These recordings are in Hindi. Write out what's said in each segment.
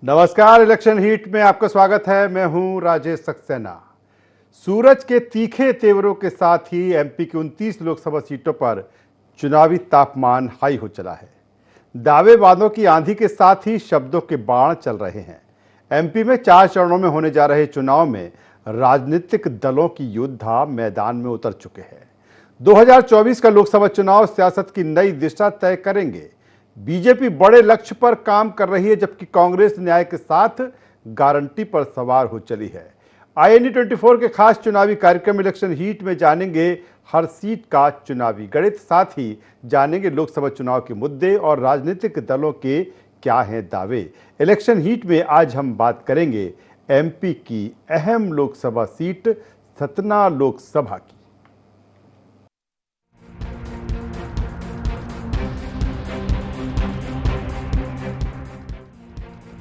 नमस्कार। इलेक्शन हीट में आपका स्वागत है। मैं हूं राजेश सक्सेना। सूरज के तीखे तेवरों के साथ ही एमपी की 29 लोकसभा सीटों पर चुनावी तापमान हाई हो चला है। दावे वादों की आंधी के साथ ही शब्दों के बाण चल रहे हैं। एमपी में 4 चरणों में होने जा रहे चुनाव में राजनीतिक दलों की योद्धा मैदान में उतर चुके हैं। 2024 का लोकसभा चुनाव सियासत की नई दिशा तय करेंगे। बीजेपी बड़े लक्ष्य पर काम कर रही है, जबकि कांग्रेस न्याय के साथ गारंटी पर सवार हो चली है। INE24 के खास चुनावी कार्यक्रम इलेक्शन हीट में जानेंगे हर सीट का चुनावी गणित, साथ ही जानेंगे लोकसभा चुनाव के मुद्दे और राजनीतिक दलों के क्या हैं दावे। इलेक्शन हीट में आज हम बात करेंगे एमपी की अहम लोकसभा सीट सतना लोकसभा की।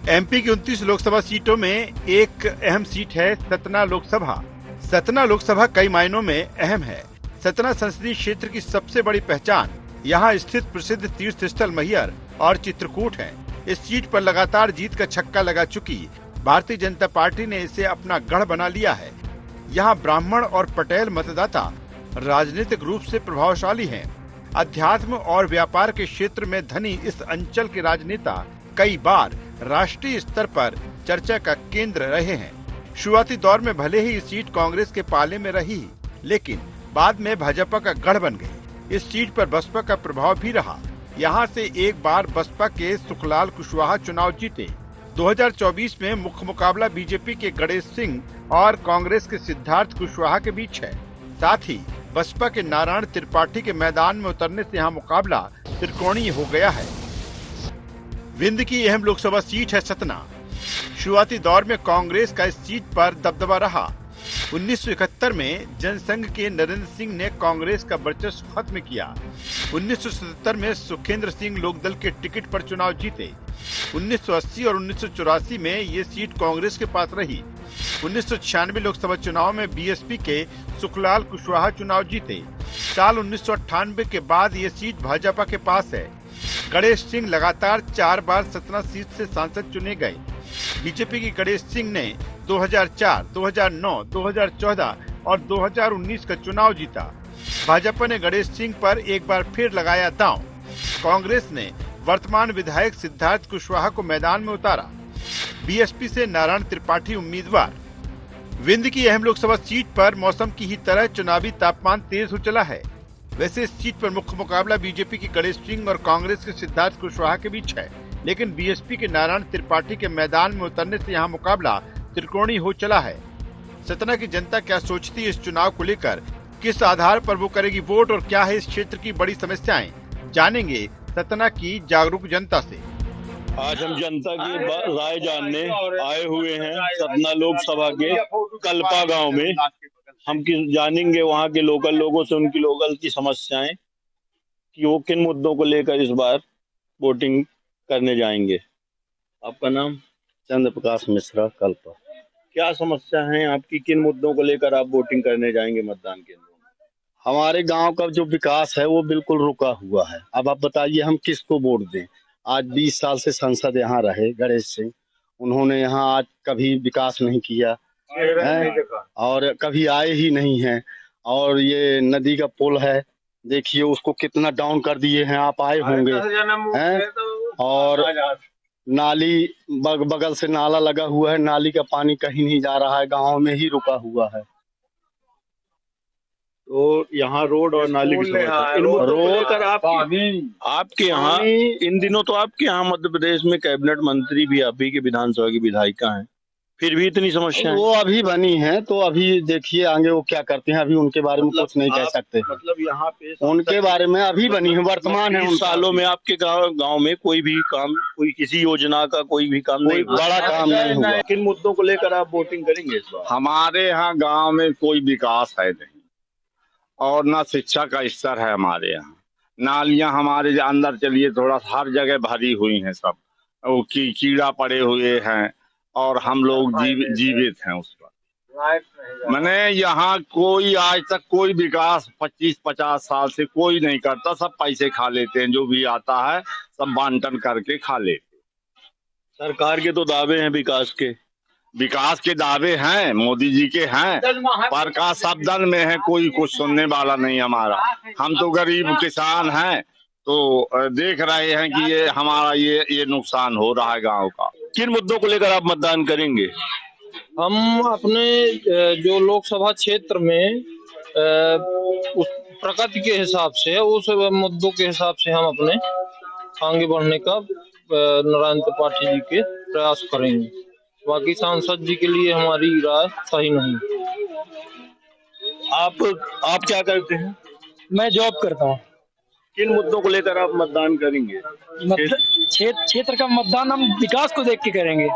एमपी की 29 लोकसभा सीटों में एक अहम सीट है सतना लोकसभा। सतना लोकसभा कई मायनों में अहम है। सतना संसदीय क्षेत्र की सबसे बड़ी पहचान यहां स्थित प्रसिद्ध तीर्थ स्थल मैहर और चित्रकूट है। इस सीट पर लगातार जीत का छक्का लगा चुकी भारतीय जनता पार्टी ने इसे अपना गढ़ बना लिया है। यहाँ ब्राह्मण और पटेल मतदाता राजनीतिक रूप से प्रभावशाली हैं। अध्यात्म और व्यापार के क्षेत्र में धनी इस अंचल के राजनेता कई बार राष्ट्रीय स्तर पर चर्चा का केंद्र रहे हैं। शुरुआती दौर में भले ही ये सीट कांग्रेस के पाले में रही, लेकिन बाद में भाजपा का गढ़ बन गई। इस सीट पर बसपा का प्रभाव भी रहा। यहाँ से एक बार बसपा के सुखलाल कुशवाहा चुनाव जीते। 2024 में मुख्य मुकाबला बीजेपी के गणेश सिंह और कांग्रेस के सिद्धार्थ कुशवाहा के बीच है। साथ ही बसपा के नारायण त्रिपाठी के मैदान में उतरने से यहाँ मुकाबला त्रिकोणीय हो गया है। विंध्य की अहम लोकसभा सीट है सतना। शुरुआती दौर में कांग्रेस का इस सीट पर दबदबा रहा। 1971 में जनसंघ के नरेंद्र सिंह ने कांग्रेस का वर्चस्व खत्म किया। 1977 में सुखेंद्र सिंह लोकदल के टिकट पर चुनाव जीते। 1980 और 1984 में ये सीट कांग्रेस के पास रही। 1996 लोकसभा चुनाव में बीएसपी के सुखलाल कुशवाहा चुनाव जीते। साल 1998 के बाद ये सीट भाजपा के पास है। गणेश सिंह लगातार 4 बार सतना सीट से सांसद चुने गए। बीजेपी की गणेश सिंह ने 2004, 2009, 2014 और 2019 का चुनाव जीता। भाजपा ने गणेश सिंह पर एक बार फिर लगाया दांव। कांग्रेस ने वर्तमान विधायक सिद्धार्थ कुशवाहा को मैदान में उतारा। बीएसपी से नारायण त्रिपाठी उम्मीदवार। विंध्य की अहम लोकसभा सीट पर मौसम की ही तरह चुनावी तापमान तेज हो चला है। वैसे इस सीट पर मुख्य मुकाबला बीजेपी की गणेश सिंह और कांग्रेस के सिद्धार्थ कुशवाहा के बीच है, लेकिन बीएसपी के नारायण त्रिपाठी के मैदान में उतरने से यहाँ मुकाबला त्रिकोणीय हो चला है। सतना की जनता क्या सोचती है इस चुनाव को लेकर, किस आधार पर वो करेगी वोट और क्या है इस क्षेत्र की बड़ी समस्याएं, जानेंगे सतना की जागरूक जनता से। आज हम जनता की राय जानने आए हुए हैं सतना लोकसभा के कल्पा गांव में। हम जानेंगे वहां के लोकल लोगों से उनकी लोकल की समस्याएं कि वो किन मुद्दों को लेकर इस बार वोटिंग करने जाएंगे। आपका नाम? चंद्र प्रकाश मिश्रा, कल्पा। क्या समस्या है आपकी, किन मुद्दों को लेकर आप वोटिंग करने जाएंगे मतदान केंद्रों में? हमारे गांव का जो विकास है वो बिल्कुल रुका हुआ है। अब आप बताइए हम किसको वोट दें। आज 20 साल से सांसद यहाँ रहे गणेश सिंह, उन्होंने यहाँ आज कभी विकास नहीं किया है और कभी आए ही नहीं हैं। और ये नदी का पुल है, देखिए उसको कितना डाउन कर दिए हैं, आप आए होंगे हैं। और नाली बगल से नाला लगा हुआ है, नाली का पानी कहीं नहीं जा रहा है, गांव में ही रुका हुआ है। तो यहाँ रोड और नाली की समस्या, रोड आपके यहाँ इन दिनों तो आपके यहाँ मध्य प्रदेश में कैबिनेट मंत्री भी आप ही के विधानसभा की विधायिका हैं, फिर भी इतनी समस्या वो अभी बनी है तो अभी देखिए आगे वो क्या करते हैं, अभी उनके बारे में कुछ नहीं कह सकते। मतलब यहाँ पे उनके बारे में अभी बनी है, वर्तमान है। उन सालों में आपके गांव में कोई भी काम, कोई किसी योजना का कोई भी काम नहीं, बड़ा काम नहीं हुआ। किन मुद्दों को लेकर आप वोटिंग करेंगे इस बार? हमारे यहाँ गांव में कोई विकास है नहीं और ना शिक्षा का स्तर है हमारे यहाँ। नालियां हमारे अंदर चलिए थोड़ा हर जगह भरी हुई हैं, सब वो कीड़ा पड़े हुए हैं और हम लोग जीवित हैं उस पर। मैंने यहाँ कोई आज तक कोई विकास 25-50 साल से कोई नहीं करता, सब पैसे खा लेते हैं, जो भी आता है सब बांटन करके खा लेते। सरकार के तो दावे हैं विकास के दावे हैं, मोदी जी के हैं, पर का सब दल में है, कोई कुछ सुनने वाला नहीं हमारा। हम तो गरीब किसान हैं, तो देख रहे हैं कि ये हमारा ये नुकसान हो रहा है गांव का। किन मुद्दों को लेकर आप मतदान करेंगे? हम अपने जो लोकसभा क्षेत्र में उस प्रगति के हिसाब से, उस मुद्दों के हिसाब से हम अपने आगे बढ़ने का नारायण त्रिपाठी जी के प्रयास करेंगे। बाकी सांसद जी के लिए हमारी राय सही नहीं। आप क्या करते हैं? मैं जॉब करता हूँ। किन मुद्दों को लेकर आप मतदान करेंगे? क्षेत्र का मतदान हम विकास को देख के करेंगे।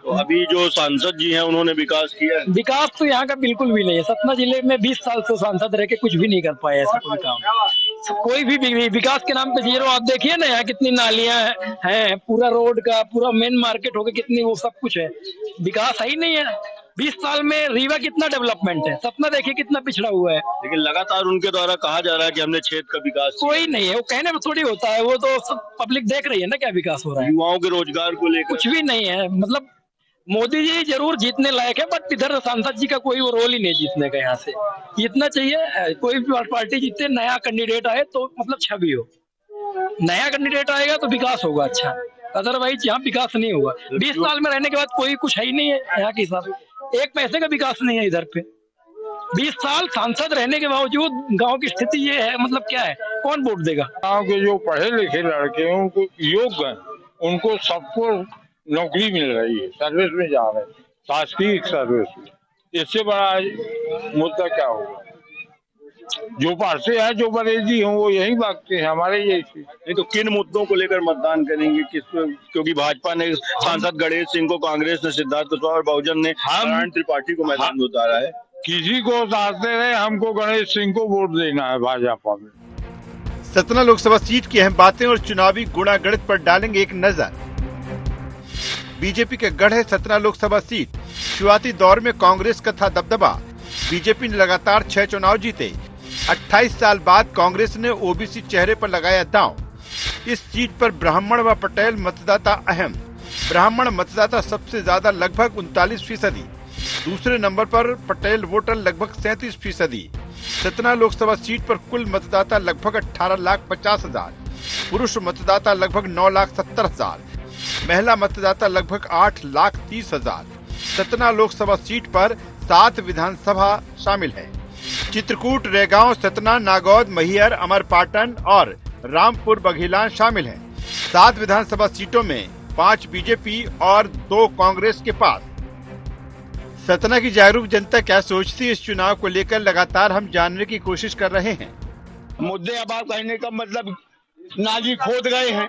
तो अभी जो सांसद जी हैं उन्होंने विकास किया है? विकास तो यहाँ का बिल्कुल भी नहीं है। सतना जिले में 20 साल से सांसद रह के कुछ भी नहीं कर पाया ऐसा कोई काम। कोई भी विकास के नाम पे जीरो। आप देखिए ना यहाँ कितनी नालियां हैं, पूरा रोड का, पूरा मेन मार्केट हो गया, कितनी वो सब कुछ है। विकास है ही नहीं है। 20 साल में रीवा कितना डेवलपमेंट है, सतना देखिए कितना पिछड़ा हुआ है। लेकिन लगातार उनके द्वारा कहा जा रहा है कि हमने क्षेत्र का विकास किया। कोई नहीं है, वो कहने में थोड़ी होता है, वो तो सब पब्लिक देख रही है ना क्या विकास हो रहा है। युवाओं के रोजगार को लेकर कुछ भी नहीं है। मतलब मोदी जी जरूर जीतने लायक है, बट इधर सांसद जी का कोई वो रोल ही नहीं जीतने का। यहाँ से जीतना चाहिए, कोई भी पार्टी जीते, नया कैंडिडेट आए तो मतलब छवि हो। नया कैंडिडेट आएगा तो विकास होगा अच्छा, अदरवाइज यहाँ विकास नहीं होगा। 20 साल में रहने के बाद कोई कुछ है ही नहीं है यहाँ के हिसाब से। एक पैसे का विकास नहीं है इधर पे। 20 साल सांसद रहने के बावजूद गांव की स्थिति ये है, मतलब क्या है, कौन वोट देगा? गांव के जो पढ़े लिखे लड़के हैं, उनको योग्य हैं, उनको सबको नौकरी मिल रही है, सर्विस में जा रहे हैं, शासकीय सर्विस में। इससे बड़ा मुद्दा क्या होगा? जो पार्टी है, जो बरेजी हो, वो यही भागते हैं हमारे ये। नहीं तो किन मुद्दों को लेकर मतदान करेंगे? क्योंकि भाजपा ने सांसद गणेश सिंह को, कांग्रेस ने सिद्धार्थ कुशवाहा और बहुजन ने नारायण त्रिपाठी को मैदान में उतारा है। किसी को उतारते रहे, हमको गणेश सिंह को वोट देना है भाजपा में। सतना लोकसभा सीट की अहम बातें और चुनावी गुणागणित पर डालेंगे एक नजर। बीजेपी के गढ़ है सतना लोकसभा सीट। शुरुआती दौर में कांग्रेस का था दबदबा। बीजेपी ने लगातार 6 चुनाव जीते। 28 साल बाद कांग्रेस ने ओबीसी चेहरे पर लगाया दांव। इस सीट पर ब्राह्मण व पटेल मतदाता अहम। ब्राह्मण मतदाता सबसे ज्यादा लगभग 39%। दूसरे नंबर पर पटेल वोटर लगभग 37%। सतना लोकसभा सीट पर कुल मतदाता लगभग 18,50,000। पुरुष मतदाता लगभग 9,70,000। महिला मतदाता लगभग 8,30,000। सतना लोकसभा सीट पर 7 विधानसभा शामिल है। चित्रकूट, रेगांव, सतना, नागौद, मैहर, अमरपाटन और रामपुर बघेलान शामिल हैं। 7 विधानसभा सीटों में 5 बीजेपी और 2 कांग्रेस के पास। सतना की जागरूक जनता क्या सोचती है इस चुनाव को लेकर, लगातार हम जानने की कोशिश कर रहे हैं। मुद्दे अब आप कहने का मतलब, नाली खोद गए हैं,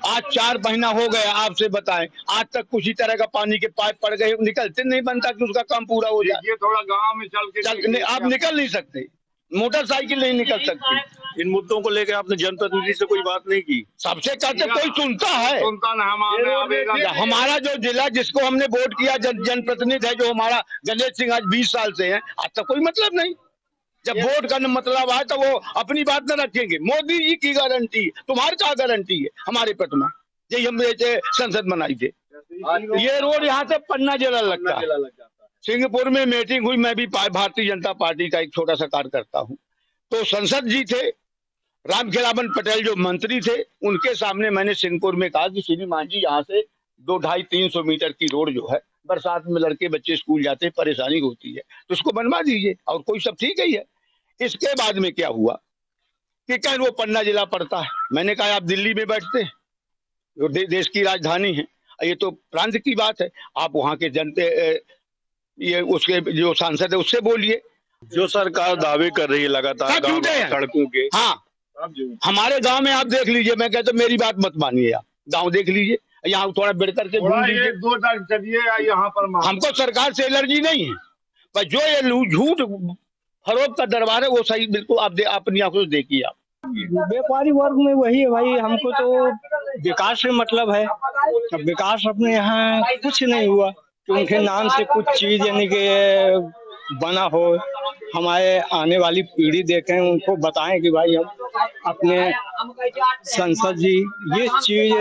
आज 4 महीना हो गया, आपसे बताएं, आज तक किसी तरह का पानी के पाइप पड़ गए, निकलते नहीं बनता कि उसका काम पूरा हो जाए। थोड़ा गांव में चल आप निकल नहीं सकते, मोटरसाइकिल नहीं निकल सकती। इन मुद्दों को लेकर आपने जनप्रतिनिधि से कोई बात नहीं की? सबसे कहते कोई सुनता है? सुनता ना। हमारा जो जिला जिसको हमने वोट किया, जनप्रतिनिधि है जो हमारा गणेश सिंह, आज 20 साल से है, आज तक कोई मतलब नहीं। जब वोट का मतलब आए तो वो अपनी बात न रखेंगे। मोदी जी की गारंटी, तुम्हारी क्या गारंटी है हमारे पटना? यही हम संसद बनाई थे। ये रोड यहाँ से पन्ना जिला लगता है। सिंहपुर में मीटिंग हुई, मैं भी भारतीय जनता पार्टी का एक छोटा सा कार्यकर्ता हूँ। तो संसद जी थे, रामखेलावन पटेल जो मंत्री थे, उनके सामने मैंने सिंहपुर में कहा कि श्रीमान जी यहाँ से 200-250-300 मीटर की रोड जो है, बरसात में लड़के बच्चे स्कूल जाते हैं, परेशानी होती है, तो उसको बनवा दीजिए, और कोई सब ठीक ही है। इसके बाद में क्या हुआ कि कहीं वो पन्ना जिला पड़ता है। मैंने कहा आप दिल्ली में बैठते हैं, जो देश की राजधानी है, ये तो प्रांत की बात है, आप वहाँ के जनते ये उसके जो सांसद है उससे बोलिए। जो सरकार दावे कर रही है लगातार सड़कों के, हाँ, हमारे गांव में आप देख लीजिए, मैं कहता मेरी बात मत मानिए, आप गांव देख लीजिए, यहाँ थोड़ा बेहतर के घूम लीजिए। 2 तक चलिए, यहाँ पर हमको सरकार से एलर्जी नहीं है, पर जो ये झूठ फरोख्त का दरबार है वो सही बिल्कुल आप अपनी आंखों से देखिए। आप व्यापारी वर्ग में वही है भाई, हमको तो विकास से मतलब है। अब विकास अपने यहाँ कुछ नहीं हुआ कि उनके नाम से कुछ चीज यानी कि बना हो, हमारे आने वाली पीढ़ी देखें, उनको बताएं कि भाई हम अपने संसद जी ये चीज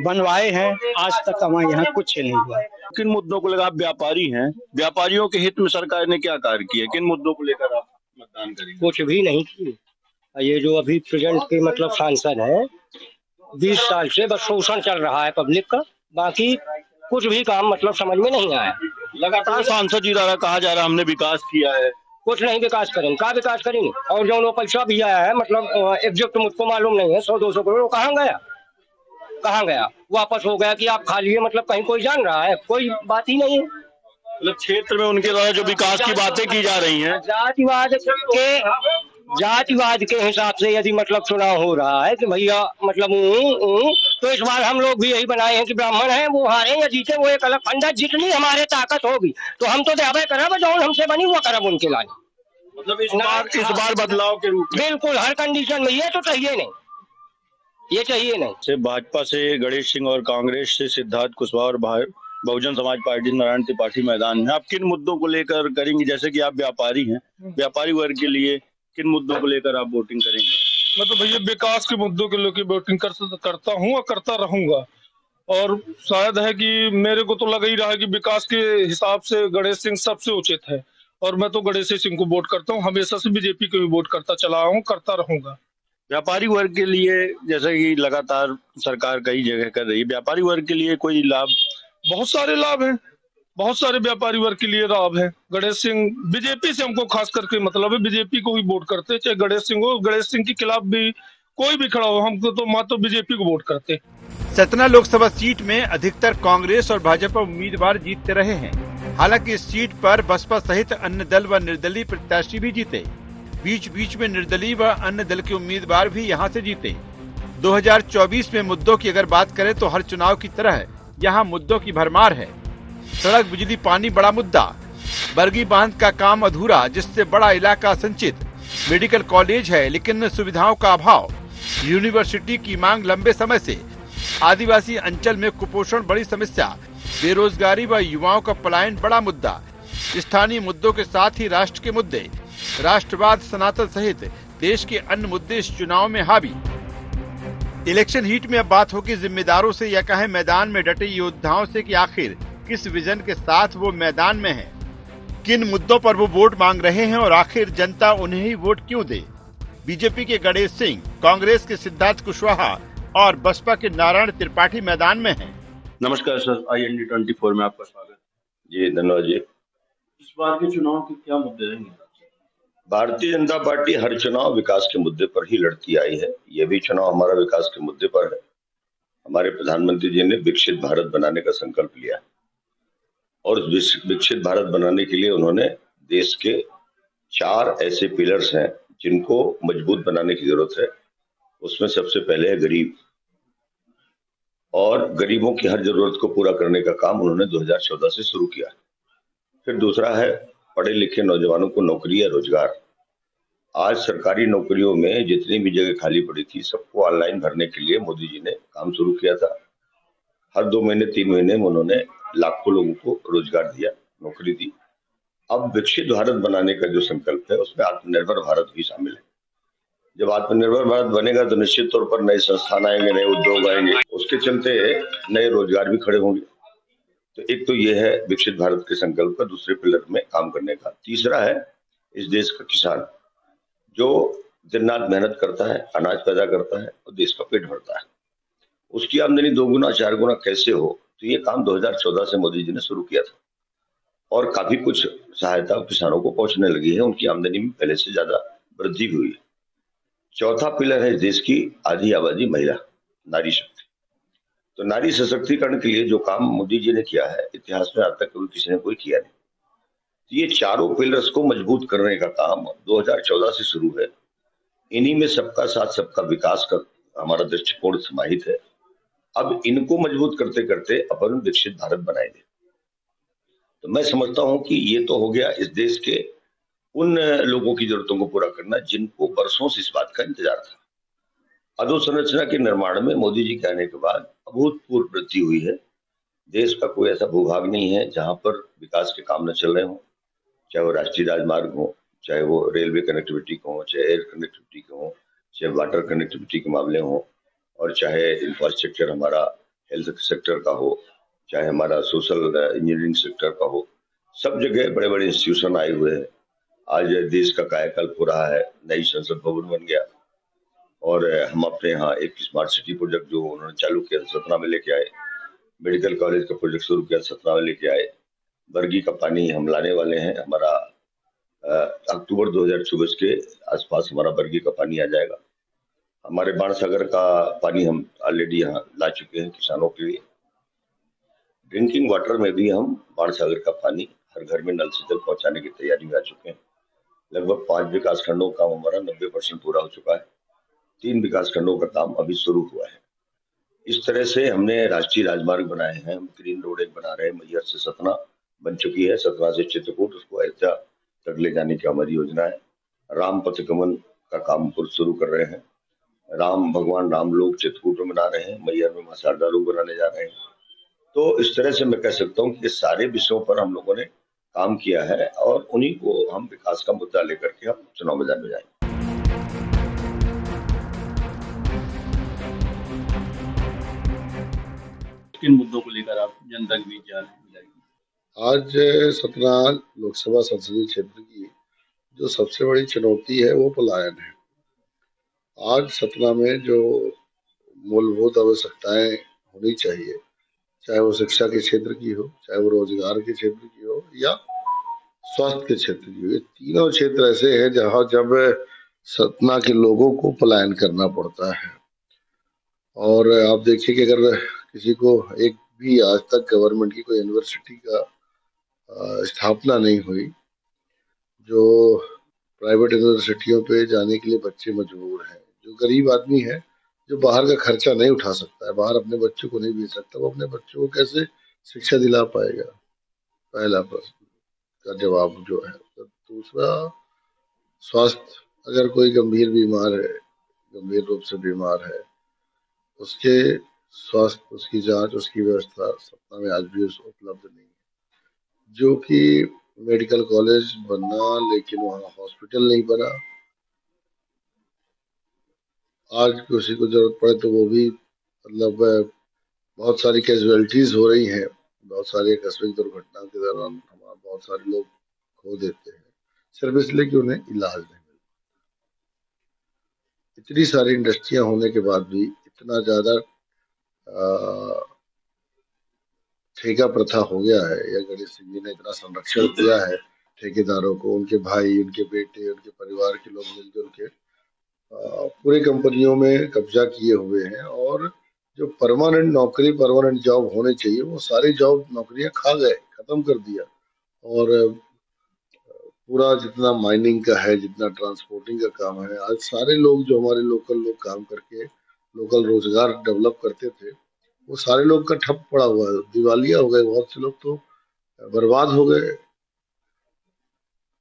बनवाए हैं, आज तक हमारे यहाँ कुछ नहीं हुआ। किन मुद्दों को लेकर आप व्यापारी हैं, व्यापारियों के हित में सरकार ने क्या कार्य किए, किन मुद्दों को लेकर आप मतदान करेंगे? कुछ भी नहीं की। ये जो अभी प्रेजेंट के मतलब सांसद है, 20 साल से बस शोषण चल रहा है पब्लिक का, बाकी कुछ भी काम मतलब समझ में नहीं आया। लगातार सांसद जी द्वारा कहा जा रहा है हमने विकास किया है, कुछ नहीं विकास करेंगे, क्या विकास करेंगे? और जो लोग पैसा भी आया है मतलब एग्जैक्ट मुझको मालूम नहीं है, 100-200 करोड़, वो कहाँ गया? कहाँ गया? वापस हो गया कि आप खा लिए, मतलब कहीं कोई जान रहा है? कोई बात ही नहीं है। मतलब क्षेत्र में उनके द्वारा जो विकास की बातें की जा रही हैं, जातिवाद के हिसाब से यदि मतलब चुनाव हो रहा है कि भैया मतलब तो इस बार हम लोग भी यही बनाए हैं कि ब्राह्मण है वो हारे या जीते वो एक अलग फंडा, जितनी हमारे ताकत होगी तो हम तो दावे करब, जो हमसे बनी वो करब उनके लाने। मतलब इस बार बदलाव के रूप में बिल्कुल हर कंडीशन में, ये तो चाहिए नहीं, ये चाहिए नहीं। से भाजपा से गणेश सिंह और कांग्रेस से सिद्धार्थ कुशवाहा और बहुजन समाज पार्टी नारायण त्रिपाठी मैदान में, आप किन मुद्दों को लेकर करेंगे? जैसे कि आप व्यापारी हैं, व्यापारी वर्ग के लिए किन मुद्दों को लेकर आप वोटिंग करेंगे? मैं तो भैया विकास के मुद्दों के लेकर वोटिंग करता हूँ और करता रहूंगा। और शायद है कि मेरे को तो लग ही रहा है कि विकास के हिसाब से गणेश सिंह सबसे उचित है, और मैं तो गणेश सिंह को वोट करता हूँ, हमेशा से बीजेपी को भी वोट करता चला हूँ, करता रहूंगा। व्यापारी वर्ग के लिए जैसे कि लगातार सरकार कई जगह कर रही है, व्यापारी वर्ग के लिए कोई लाभ? बहुत सारे लाभ हैं, बहुत सारे व्यापारी वर्ग के लिए लाभ है। गणेश सिंह, बीजेपी से हमको खास करके मतलब है, बीजेपी को ही वोट करते, चाहे गणेश सिंह हो, गणेश सिंह के खिलाफ भी कोई भी खड़ा हो, हमको तो मात्र बीजेपी को वोट करते। सतना लोकसभा सीट में अधिकतर कांग्रेस और भाजपा उम्मीदवार जीतते रहे हैं। हालांकि इस सीट पर बसपा सहित अन्य दल व निर्दलीय प्रत्याशी भी जीते। बीच बीच में निर्दलीय व अन्य दल के उम्मीदवार भी यहां से जीते। 2024 में मुद्दों की अगर बात करें तो हर चुनाव की तरह यहाँ मुद्दों की भरमार है। सड़क, बिजली, पानी बड़ा मुद्दा, बरगी बांध का काम अधूरा जिससे बड़ा इलाका संचित, मेडिकल कॉलेज है लेकिन सुविधाओं का अभाव, यूनिवर्सिटी की मांग लंबे समय से, आदिवासी अंचल में कुपोषण बड़ी समस्या, बेरोजगारी व युवाओं का पलायन बड़ा मुद्दा, स्थानीय मुद्दों के साथ ही राष्ट्र के मुद्दे, राष्ट्रवाद, सनातन सहित देश के अन्य मुद्दे इस चुनाव में हावी। इलेक्शन हीट में अब बात होगी जिम्मेदारों से या कहें मैदान में डटे योद्धाओं से कि आखिर किस विजन के साथ वो मैदान में हैं, किन मुद्दों पर वो वोट मांग रहे हैं और आखिर जनता उन्हें ही वोट क्यों दे। बीजेपी के गणेश सिंह, कांग्रेस के सिद्धार्थ कुशवाहा और बसपा के नारायण त्रिपाठी मैदान में हैं। नमस्कार सर, IND24 में आपका स्वागत। जी धन्यवाद जी। इस बार के चुनाव के क्या मुद्दे रहेंगे? भारतीय जनता पार्टी हर चुनाव विकास के मुद्दे पर ही लड़ती आई है। ये भी चुनाव हमारा विकास के मुद्दे पर है। हमारे प्रधानमंत्री जी ने विकसित भारत बनाने का संकल्प लिया और विकसित भारत बनाने के लिए उन्होंने देश के 4 ऐसे पिलर्स हैं जिनको मजबूत बनाने की जरूरत है। उसमें सबसे पहले है गरीब, और गरीबों की हर जरूरत को पूरा करने का काम उन्होंने 2014 से शुरू किया। फिर दूसरा है पढ़े लिखे नौजवानों को नौकरी या रोजगार। आज सरकारी नौकरियों में जितनी भी जगह खाली पड़ी थी सबको ऑनलाइन भरने के लिए मोदी जी ने काम शुरू किया था। हर 2 महीने 3 महीने में उन्होंने लाखों लोगों को रोजगार दिया, नौकरी दी। अब विकसित भारत बनाने का जो संकल्प है उसमें आत्मनिर्भर भारत भी शामिल है। जब आत्मनिर्भर भारत बनेगा तो निश्चित तौर पर नए संस्थान आएंगे, नए उद्योग आएंगे, उसके चलते नए रोजगार भी खड़े होंगे। तो एक तो ये है विकसित भारत के संकल्प का दूसरे पिलर में काम करने का। तीसरा है इस देश का किसान जो दिन रात मेहनत करता है, अनाज पैदा करता है और देश का पेट भरता है। उसकी आमदनी 2 गुना 4 गुना कैसे हो, तो ये काम 2014 से मोदी जी ने शुरू किया था और काफी कुछ सहायता किसानों को पहुंचने लगी है। उनकी आमदनी में पहले से ज्यादा वृद्धि भी हुई है। चौथा पिलर है देश की आधी आबादी महिला, नारी शक्ति। तो नारी सशक्तिकरण के लिए जो काम मोदी जी ने किया है इतिहास में आज तक कभी किसी ने कोई किया नहीं। तो ये चारों पिलर्स को मजबूत करने का काम 2014 से शुरू है। इन्हीं में सबका साथ सबका विकास का हमारा दृष्टिकोण समाहित है। अब इनको मजबूत करते करते अपन विकसित भारत बनाएंगे। तो मैं समझता हूं कि ये तो हो गया इस देश के उन लोगों की जरूरतों को पूरा करना जिनको बरसों से इस बात का इंतजार था। अधोसंरचना के निर्माण में मोदी जी के आने के बाद अभूतपूर्व वृद्धि हुई है। देश का कोई ऐसा भूभाग नहीं है जहां पर विकास के काम न चल रहे हों, चाहे वो राष्ट्रीय राजमार्ग हो, चाहे वो रेलवे कनेक्टिविटी का हो, चाहे एयर कनेक्टिविटी का हो, चाहे वाटर कनेक्टिविटी के मामले हो, और चाहे इंफ्रास्ट्रक्चर हमारा हेल्थ सेक्टर का हो, चाहे हमारा सोशल इंजीनियरिंग सेक्टर का हो, सब जगह बड़े बड़े इंस्टीट्यूशन आए हुए हैं। आज देश का कायाकल्प हो रहा है, नई संसद भवन बन गया, और हम अपने यहाँ एक स्मार्ट सिटी प्रोजेक्ट जो उन्होंने चालू किया सतना में लेके आए, मेडिकल कॉलेज का प्रोजेक्ट शुरू किया सतना में लेके आए, बरगी का पानी हम लाने वाले हैं, हमारा अक्टूबर 2024 के आसपास हमारा बरगी का पानी आ जाएगा। हमारे बाणसागर का पानी हम ऑलरेडी यहाँ ला चुके हैं किसानों के लिए। ड्रिंकिंग वाटर में भी हम बाणसागर का पानी हर घर में नल से जल पहुंचाने की तैयारी में आ चुके हैं। लगभग 5 विकास खंडों का हमारा 90% पूरा हो चुका है। 3 विकास खंडों का काम अभी शुरू हुआ है। इस तरह से हमने राष्ट्रीय राजमार्ग बनाए हैं, हम ग्रीन रोड एक बना रहे हैं, मैहर से सतना बन चुकी है, सतना से चित्रकूट, उसको अयोध्या तक ले जाने की हमारी योजना है। राम पथगमन का काम शुरू कर रहे हैं, राम भगवान राम लोग चित्रकूट में बना रहे हैं, मैहर में मां शारदा लोग बनाने जा रहे हैं। तो इस तरह से मैं कह सकता हूँ कि सारे विषयों पर हम लोगों ने काम किया है, और उन्हीं को हम विकास का मुद्दा लेकर के हम चुनाव मैदान में जाएंगे। किन मुद्दों को लेकर आप जनता के बीच जा रहे हैं? आज सतना लोकसभा संसदीय क्षेत्र की जो सबसे बड़ी चुनौती है वो पलायन है। आज सतना में जो मूलभूत आवश्यकताएं होनी चाहिए, चाहे वो शिक्षा के क्षेत्र की हो, चाहे वो रोजगार के क्षेत्र की हो, या स्वास्थ्य के क्षेत्र की हो, ये तीनों क्षेत्र ऐसे हैं जहां जब सतना के लोगों को पलायन करना पड़ता है। और आप देखिए कि अगर किसी को एक भी आज तक गवर्नमेंट की कोई यूनिवर्सिटी का स्थापना नहीं हुई, जो प्राइवेट यूनिवर्सिटियों पे जाने के लिए बच्चे मजबूर हैं, जो गरीब आदमी है, जो बाहर का खर्चा नहीं उठा सकता है, बाहर अपने बच्चों को नहीं भेज सकता, वो अपने बच्चों को कैसे शिक्षा दिला पाएगा? पहला प्रश्न का जवाब जो है। दूसरा, स्वास्थ्य, अगर कोई गंभीर बीमार है, गंभीर रूप से बीमार है, उसके स्वास्थ्य, उसकी जांच, उसकी व्यवस्था सतना में आज भी उपलब्ध नहीं है। जो कि मेडिकल कॉलेज बनना, लेकिन वहाँ हॉस्पिटल नहीं बना। आज किसी को जरूरत पड़े तो वो भी मतलब बहुत सारी कैजुअलिटीज हो रही हैं, बहुत सारी आकस्मिक दुर्घटना के दौरान हमारे बहुत सारे लोग खो देते हैं, सिर्फ इसलिए कि उन्हें इलाज नहीं मिलता। इतनी सारी इंडस्ट्रियां होने के बाद भी इतना ज्यादा ठेका प्रथा हो गया है, या गणेश सिंह जी ने इतना संरक्षण किया है ठेकेदारों को, उनके भाई, उनके बेटे, उनके परिवार के लोग मिलजुल के पूरी कंपनियों में कब्जा किए हुए हैं। और जो परमानेंट नौकरी, परमानेंट जॉब होने चाहिए, वो सारी जॉब नौकरियां खा गए, खत्म कर दिया। और पूरा जितना माइनिंग का है, जितना ट्रांसपोर्टिंग का काम है, आज सारे लोग जो हमारे लोकल लोग काम करके लोकल रोजगार डेवलप करते थे, वो सारे लोग का ठप पड़ा हुआ है, दिवालिया हो गए, बहुत से लोग तो बर्बाद हो गए।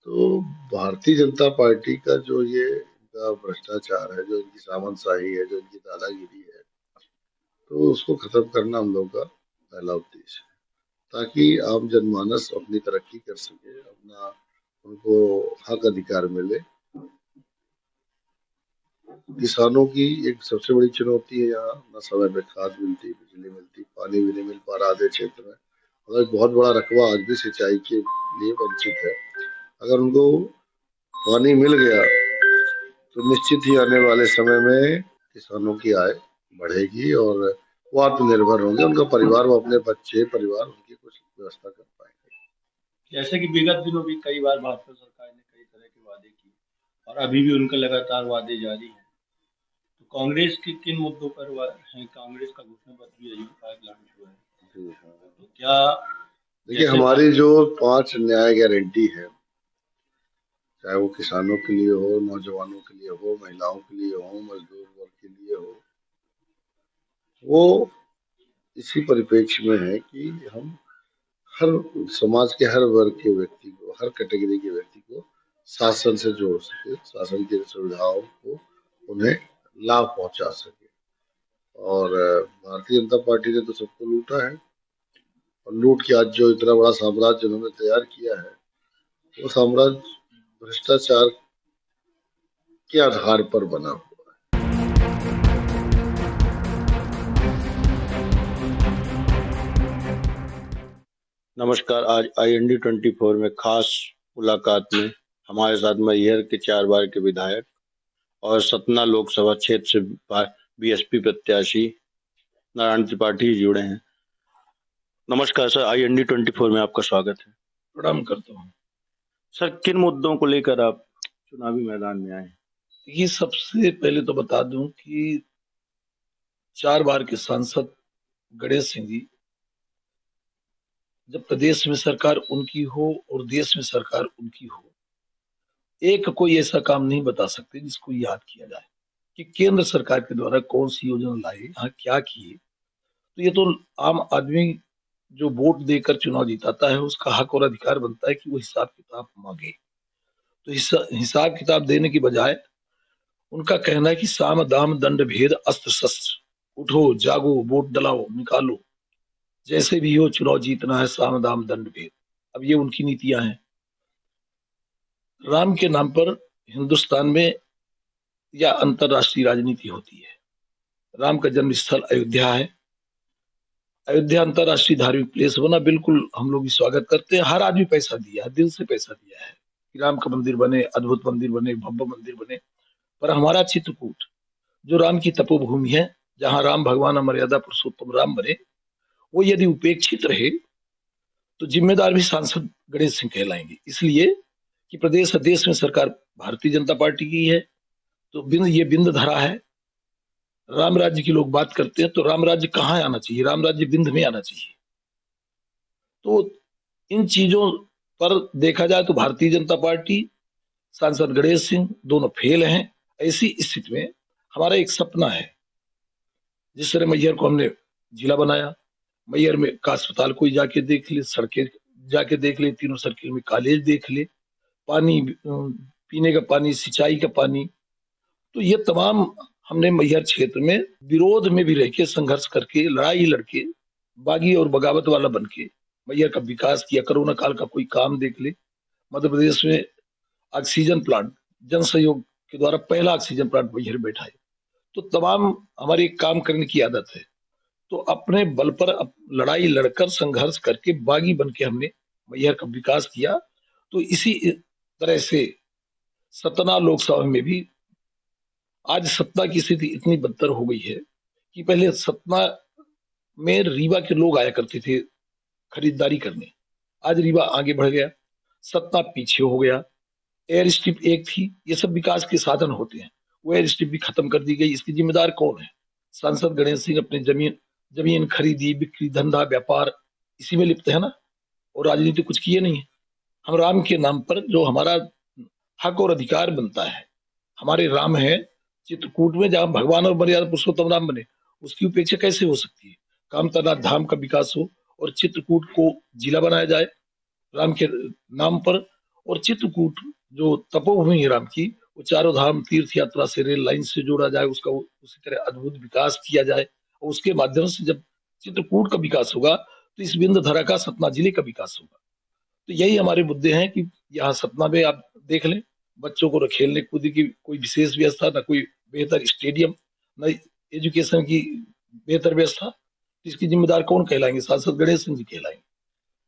तो भारतीय जनता पार्टी का जो ये इनका भ्रष्टाचार है, जो इनकी सामंतशाही है, जो इनकी दादागिरी है, तो उसको खत्म करना हम लोग का पहला उद्देश्य है, ताकि आम जनमानस अपनी तरक्की कर सके, अपना उनको हक अधिकार मिले। किसानों की एक सबसे बड़ी चुनौती है, यहाँ न समय पे खाद मिलती, बिजली मिलती, पानी भी नहीं मिल पा रहा आधे क्षेत्र में। और एक बहुत बड़ा रकबा आज भी सिंचाई के लिए वंचित है। अगर उनको पानी मिल गया तो निश्चित ही आने वाले समय में किसानों की आय बढ़ेगी और वो आत्मनिर्भर होंगे, उनका परिवार, वो अपने बच्चे, परिवार, उनकी कुछ व्यवस्था कर पाएंगे। जैसे कि विगत दिनों भी कई बार भाजपा सरकार ने कई तरह के वादे किए, और अभी भी उनका लगातार वादे जारी हैं। तो कांग्रेस के किन मुद्दों पर है? कांग्रेस का घोषणा पत्र भी अभी लॉन्च हुआ है, तो क्या देखिए, हमारी जो 5 न्याय गारंटी है, चाहे वो किसानों के लिए हो, नौजवानों के लिए हो, महिलाओं के लिए हो, मजदूर वर्ग के लिए हो, वो इसी परिप्रेक्ष्य में है कि हम हर समाज के हर वर्ग के व्यक्ति को, हर कैटेगरी के व्यक्ति को शासन से जोड़ सके, शासन की सुविधाओं को उन्हें लाभ पहुंचा सके। और भारतीय जनता पार्टी ने तो सबको लूटा है, और लूट के आज जो इतना बड़ा साम्राज्य उन्होंने तैयार किया है, वो साम्राज्य भ्रष्टाचार के आधार पर बना हुआ। नमस्कार। आज IND24 में खास मुलाकात में हमारे साथ मैहर के 4 बार के विधायक और सतना लोकसभा क्षेत्र से BSP प्रत्याशी नारायण त्रिपाठी जुड़े हैं। नमस्कार सर, IND24 में आपका स्वागत है। प्रणाम करता हूँ सर, किन मुद्दों को लेकर आप चुनावी मैदान में आए? ये सबसे पहले तो बता दूं कि 4 बार के सांसद गणेश सिंह जी, जब प्रदेश में सरकार उनकी हो और देश में सरकार उनकी हो, एक कोई ऐसा काम नहीं बता सकते जिसको याद किया जाए कि केंद्र सरकार के द्वारा कौन सी योजना लाई, यहाँ क्या किए। तो ये तो आम आदमी जो वोट देकर चुनाव जिताता है उसका हक और अधिकार बनता है कि वो हिसाब किताब मांगे। तो हिसाब किताब देने की बजाय उनका कहना है कि साम दाम दंड भेद अस्त्र शस्त्र, उठो जागो वोट डलाओ निकालो, जैसे भी हो चुनाव जीतना है, साम दाम दंड भेद। अब ये उनकी नीतियां हैं। राम के नाम पर हिंदुस्तान में या अंतरराष्ट्रीय राजनीति होती है। राम का जन्म स्थल अयोध्या है। अयोध्या अंतरराष्ट्रीय धार्मिक प्लेस बना, बिल्कुल हम लोग भी स्वागत करते हैं। हर आदमी पैसा दिया है, दिल से पैसा दिया है कि राम का मंदिर बने, अद्भुत मंदिर बने, भव्य मंदिर बने। पर हमारा चित्रकूट जो राम की तपोभूमि है, जहां राम भगवान मर्यादा पुरुषोत्तम राम बने, वो यदि उपेक्षित रहे तो जिम्मेदार भी सांसद गणेश सिंह कहलाएंगे। इसलिए कि प्रदेश और देश में सरकार भारतीय जनता पार्टी की है, तो ये बिंद धरा है। राम राज्य की लोग बात करते हैं, तो राम राज्य कहाँ आना चाहिए? राम राज्य बिंद में आना चाहिए। तो इन चीजों पर देखा जाए तो भारतीय जनता पार्टी, सांसद गणेश सिंह दोनों फेल हैं। ऐसी स्थिति में हमारा एक सपना है, जिस तरह मैहर को हमने जिला बनाया, मैहर में का अस्पताल कोई जाके देख ले, सड़कें जाके देख ले, तीनों सर्किल में कॉलेज देख ले, पानी, पीने का पानी, सिंचाई का पानी। तो ये तमाम हमने मैहर क्षेत्र में विरोध में भी रह के, संघर्ष करके, लड़ाई लड़के, बागी और बगावत वाला बन के मैहर का विकास किया। कोरोना काल का कोई काम देख ले, मध्य प्रदेश में ऑक्सीजन प्लांट जन सहयोग के द्वारा पहला ऑक्सीजन प्लांट मैहर बैठा है। तो तमाम हमारी एक काम करने की आदत है। तो अपने बल पर लड़ाई लड़कर, संघर्ष करके, बागी बन के हमने मैहर का विकास किया। तो इसी तरह से सतना लोकसभा में भी आज सतना की स्थिति इतनी बदतर हो गई है कि पहले सतना में रीवा के लोग आया करते थे खरीदारी करने, आज रीवा आगे बढ़ गया, सतना पीछे हो गया। एयर स्ट्रिप एक थी, ये सब विकास के साधन होते हैं, वो एयर स्ट्रिप भी खत्म कर दी गई। इसकी जिम्मेदार कौन है? सांसद गणेश सिंह अपने जमीन खरीदी, बिक्री, धंधा, व्यापार इसी में लिप्त है ना, और राजनीति कुछ किए नहीं है। हम राम के नाम पर जो हमारा हक और अधिकार बनता है, हमारे राम है चित्रकूट में, जहां भगवान और मर्यादा पुरुषोत्तम राम बने, उसकी उपेक्षा कैसे हो सकती है? कामतानाथ धाम का विकास हो और चित्रकूट को जिला बनाया जाए राम के नाम पर, और चित्रकूट जो तपोभूमि है राम की, वो चारों धाम तीर्थ यात्रा से, रेल लाइन से जोड़ा जाए, उसका उसी तरह अद्भुत विकास किया जाए। और उसके माध्यम से जब चित्रकूट का विकास होगा तो इस बिंद धरा का सतना जिले का विकास होगा। तो यही हमारे मुद्दे हैं कि यहाँ सतना में आप देख लें, बच्चों को खेलने कूदने की कोई विशेष व्यवस्था, न कोई बेहतर स्टेडियम, न एजुकेशन की बेहतर व्यवस्था। इसकी जिम्मेदार कौन कहलाएंगे? सांसद गणेश सिंह जी कहलाएंगे।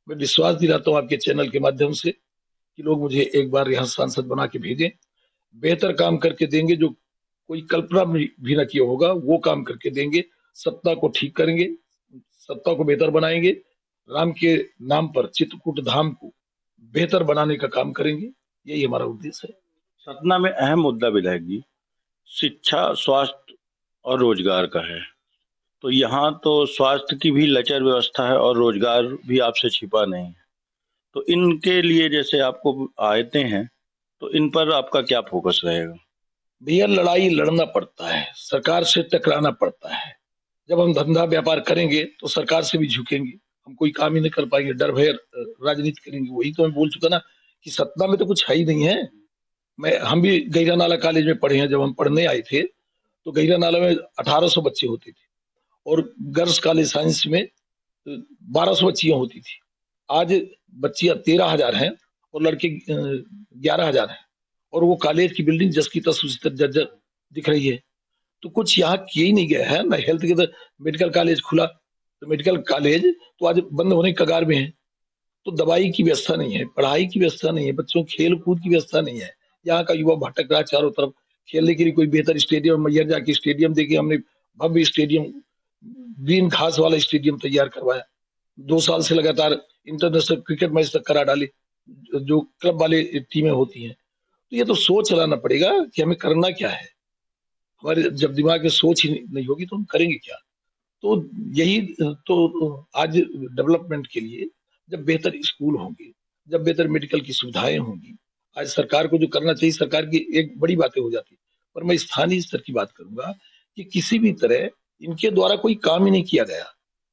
मैं विश्वास दिलाता हूँ आपके चैनल के माध्यम से कि लोग मुझे एक बार यहाँ सांसद बना के भेजें, बेहतर काम करके देंगे, जो कोई कल्पना भी न किया होगा वो काम करके देंगे। सत्ता को ठीक करेंगे, सत्ता को बेहतर बनाएंगे, राम के नाम पर चित्रकूट धाम को बेहतर बनाने का काम करेंगे। यही हमारा उद्देश्य है। सतना में अहम मुद्दा विधायक जी शिक्षा, स्वास्थ्य और रोजगार का है। तो यहाँ तो स्वास्थ्य की भी लचर व्यवस्था है और रोजगार भी आपसे छिपा नहीं है। तो इनके लिए जैसे आपको आयते हैं, तो इन पर आपका क्या फोकस रहेगा? भैया, लड़ाई लड़ना पड़ता है, सरकार से टकराना पड़ता है। जब हम धंधा व्यापार करेंगे तो सरकार से भी झुकेंगे, हम कोई काम ही नहीं कर पाएंगे, डर भय राजनीति करेंगे। वही तो मैं बोल चुका ना कि सतना में तो कुछ है ही नहीं है। हम भी गैरा नाला कॉलेज में पढ़े हैं। जब हम पढ़ने आए थे तो गैरा नाला में 1800 बच्चे होते थे और गर्ल्स कॉलेज साइंस में 1200 बच्चियां होती थी। आज बच्चियां 13,000 हैं और लड़के 11,000 हैं, और वो कॉलेज की बिल्डिंग जस की तस उसी तरह जर्जर दिख रही है। तो कुछ यहाँ किए ही नहीं गया है ना। हेल्थ के मेडिकल कॉलेज खुला, तो मेडिकल कॉलेज तो आज बंद होने के कगार में है। तो दवाई की व्यवस्था नहीं है, पढ़ाई की व्यवस्था नहीं है, बच्चों खेल कूद की व्यवस्था नहीं है। यहाँ का युवा भटक रहा है चारों तरफ। खेलने के लिए कोई बेहतर स्टेडियम, मैयर जाके स्टेडियम देखे हमने, भव्य स्टेडियम, ग्रीन घास वाला स्टेडियम तैयार करवाया। 2 साल से लगातार इंटरनेशनल क्रिकेट मैच तक करा डाले, जो क्लब वाले टीमें होती हैं। तो ये तो सोच चलाना पड़ेगा कि हमें करना क्या है। हमारे जब दिमाग में सोच ही नहीं होगी तो हम करेंगे क्या। तो यही तो आज डेवलपमेंट के लिए जब बेहतर स्कूल होंगे, जब बेहतर मेडिकल की सुविधाएं होंगी, आज सरकार को जो करना चाहिए, सरकार की एक बड़ी बातें हो जाती है, पर मैं स्थानीय स्तर की बात करूंगा कि किसी भी तरह इनके द्वारा कोई काम ही नहीं किया गया।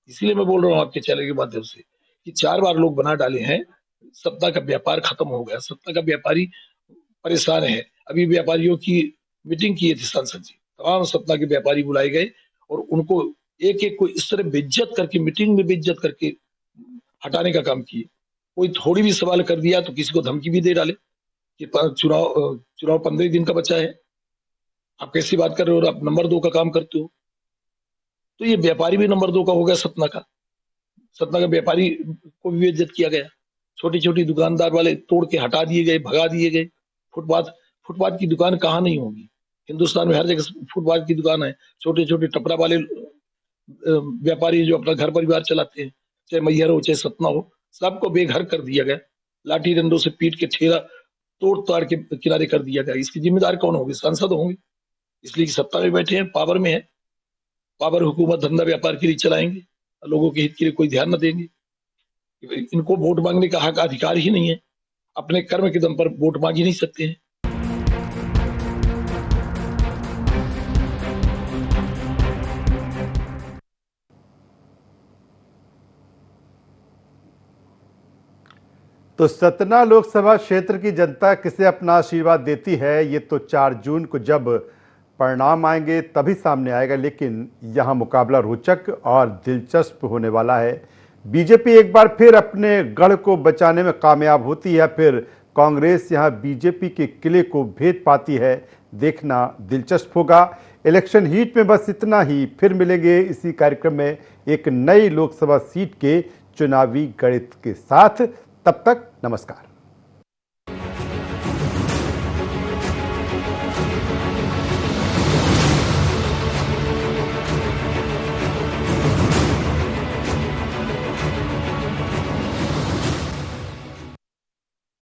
इसीलिए मैं बोल रहा हूँ आपके चैनल के माध्यम से कि 4 बार लोग बना डाले हैं, सत्ता का व्यापार खत्म हो गया, सत्ता का व्यापारी परेशान है। अभी व्यापारियों की मीटिंग की थी सांसद जी, तमाम सत्ता के व्यापारी बुलाए गए और उनको एक एक को इस तरह बेइज्जत करके, मीटिंग में बेइज्जत करके हटाने का काम किए। कोई थोड़ी भी सवाल कर दिया तो किसी को धमकी भी दे डाले कि चुनाव 15 दिन का बचा है, आप कैसी बात कर रहे हो और आप नंबर 2 का काम करते हो। तो ये व्यापारी भी नंबर 2 का हो गया सतना का। सतना का व्यापारी को भी बेइज्जत किया गया। छोटी छोटी दुकानदार वाले तोड़ के हटा दिए गए, भगा दिए गए। फुटपाथ की दुकान कहाँ नहीं होगी, हिंदुस्तान में हर जगह फुटपाथ की दुकान है। छोटे छोटे टपरा वाले व्यापारी जो अपना घर परिवार चलाते हैं, चाहे मैहर हो चाहे सतना हो, सबको बेघर कर दिया गया। लाठी डंडों से पीट के ठेला तोड़ ताड़ के किनारे कर दिया गया। इसकी जिम्मेदार कौन होंगे? सांसद होंगे, इसलिए सत्ता में बैठे हैं, पावर में है। पावर हुकूमत धंधा व्यापार के लिए चलाएंगे, लोगों के हित के लिए कोई ध्यान न देंगे। इनको वोट मांगने का हक, अधिकार ही नहीं है। अपने कर्म के दम पर वोट मांग ही नहीं सकते हैं। तो सतना लोकसभा क्षेत्र की जनता किसे अपना आशीर्वाद देती है, ये तो 4 जून को जब परिणाम आएंगे तभी सामने आएगा। लेकिन यहाँ मुकाबला रोचक और दिलचस्प होने वाला है। बीजेपी एक बार फिर अपने गढ़ को बचाने में कामयाब होती है, फिर कांग्रेस यहाँ बीजेपी के किले को भेद पाती है। देखना दिलचस्प होगा। इलेक्शन हीट में बस इतना ही। फिर मिलेंगे इसी कार्यक्रम में एक नई लोकसभा सीट के चुनावी गणित के साथ। तब तक नमस्कार।